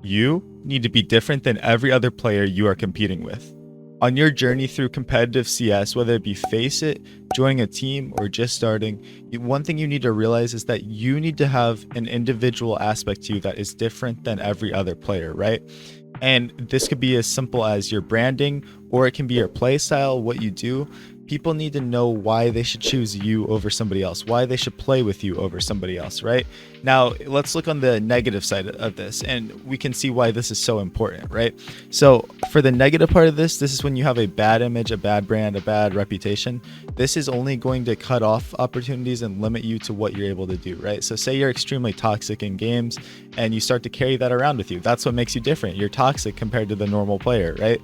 You need to be different than every other player you are competing with. On your journey through competitive CS, whether it be faceit, joining a team, or just starting, one thing you need to realize is that you need to have an individual aspect to you that is different than every other player, right? And this could be as simple as your branding, or it can be your play style, what you do. People need to know why they should choose you over somebody else, why they should play with you over somebody else, right? Now, let's look on the negative side of this, and we can see why this is so important, right? So, for the negative part of this is when you have a bad image, a bad brand, a bad reputation. This is only going to cut off opportunities and limit you to what you're able to do, right? So, say you're extremely toxic in games and you start to carry that around with you. That's what makes you different. You're toxic compared to the normal player, right?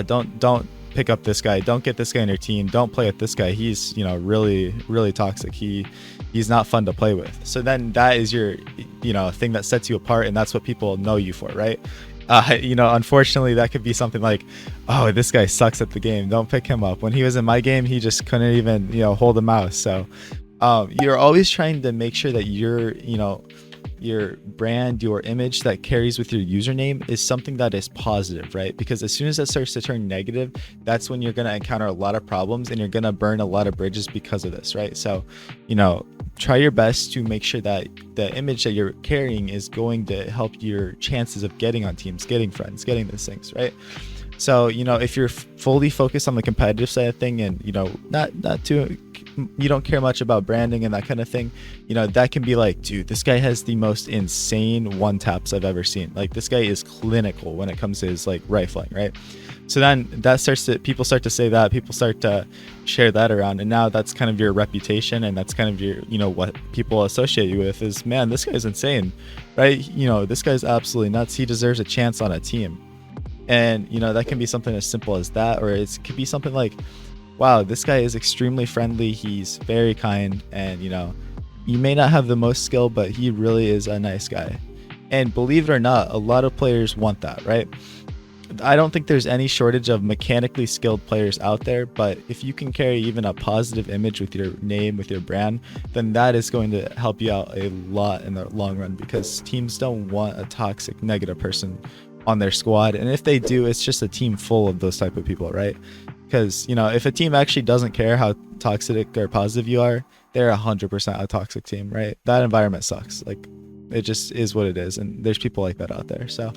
Don't pick up this guy. Don't get this guy in your team. Don't play with this guy. He's, really toxic. He's not fun to play with. So then that is your, thing that sets you apart, and that's what people know you for, right? Unfortunately, that could be something like, oh, this guy sucks at the game. Don't pick him up. When he was in my game, he just couldn't even, hold a mouse. So you're always trying to make sure that your brand, your image that carries with your username is something that is positive, right? Because as soon as that starts to turn negative, that's when you're going to encounter a lot of problems and you're going to burn a lot of bridges because of this, right? So, try your best to make sure that the image that you're carrying is going to help your chances of getting on teams, getting friends, getting those things, right? So, if you're fully focused on the competitive side of thing and, not too, you don't care much about branding and that kind of thing, that can be like, dude, this guy has the most insane one taps I've ever seen. Like, this guy is clinical when it comes to his like rifling, right? So then people start to say that, people start to share that around, and now that's kind of your reputation, and that's kind of your, what people associate you with is, man, this guy's insane, right? This guy's absolutely nuts. He deserves a chance on a team. And that can be something as simple as that, or it could be something like, wow, this guy is extremely friendly, he's very kind, and you may not have the most skill, but he really is a nice guy. And believe it or not, a lot of players want that, right? I don't think there's any shortage of mechanically skilled players out there, but if you can carry even a positive image with your name, with your brand, then that is going to help you out a lot in the long run, because teams don't want a toxic, negative person on their squad. And if they do, it's just a team full of those type of people, right? Because if a team actually doesn't care how toxic or positive you are, they're 100% a toxic team, right? That environment sucks. Like, it just is what it is, and there's people like that out there. So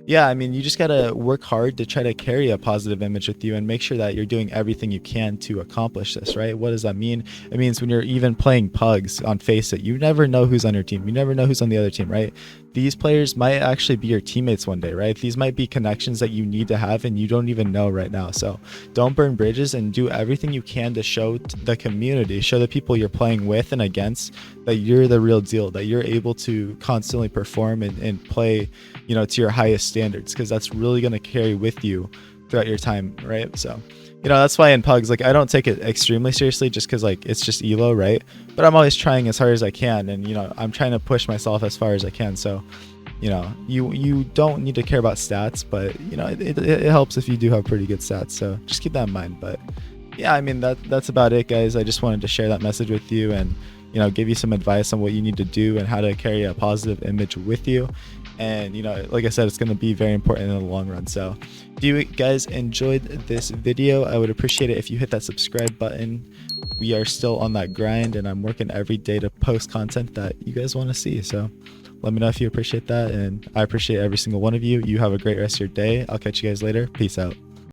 yeah, I mean, you just gotta work hard to try to carry a positive image with you and make sure that you're doing everything you can to accomplish this, right? What does that mean? It means when you're even playing pugs on faceit, you never know who's on your team. You never know who's on the other team, right? These players might actually be your teammates one day, right? These might be connections that you need to have and you don't even know right now. So don't burn bridges, and do everything you can to show the community, show the people you're playing with and against, that you're the real deal, that you're able to constantly perform and play, to your highest standards, because that's really going to carry with you throughout your time, right? So that's why in pugs, like, I don't take it extremely seriously, just because like it's just elo, right? But I'm always trying as hard as I can, and I'm trying to push myself as far as I can. So you don't need to care about stats, but it helps if you do have pretty good stats, so just keep that in mind. But yeah, I mean, that's about it, guys. I just wanted to share that message with you and give you some advice on what you need to do and how to carry a positive image with you. And like I said, it's going to be very important in the long run. So if you guys enjoyed this video, I would appreciate it if you hit that subscribe button. We are still on that grind, and I'm working every day to post content that you guys want to see. So let me know if you appreciate that, and I appreciate every single one of you. You have a great rest of your day. I'll catch you guys later. Peace out.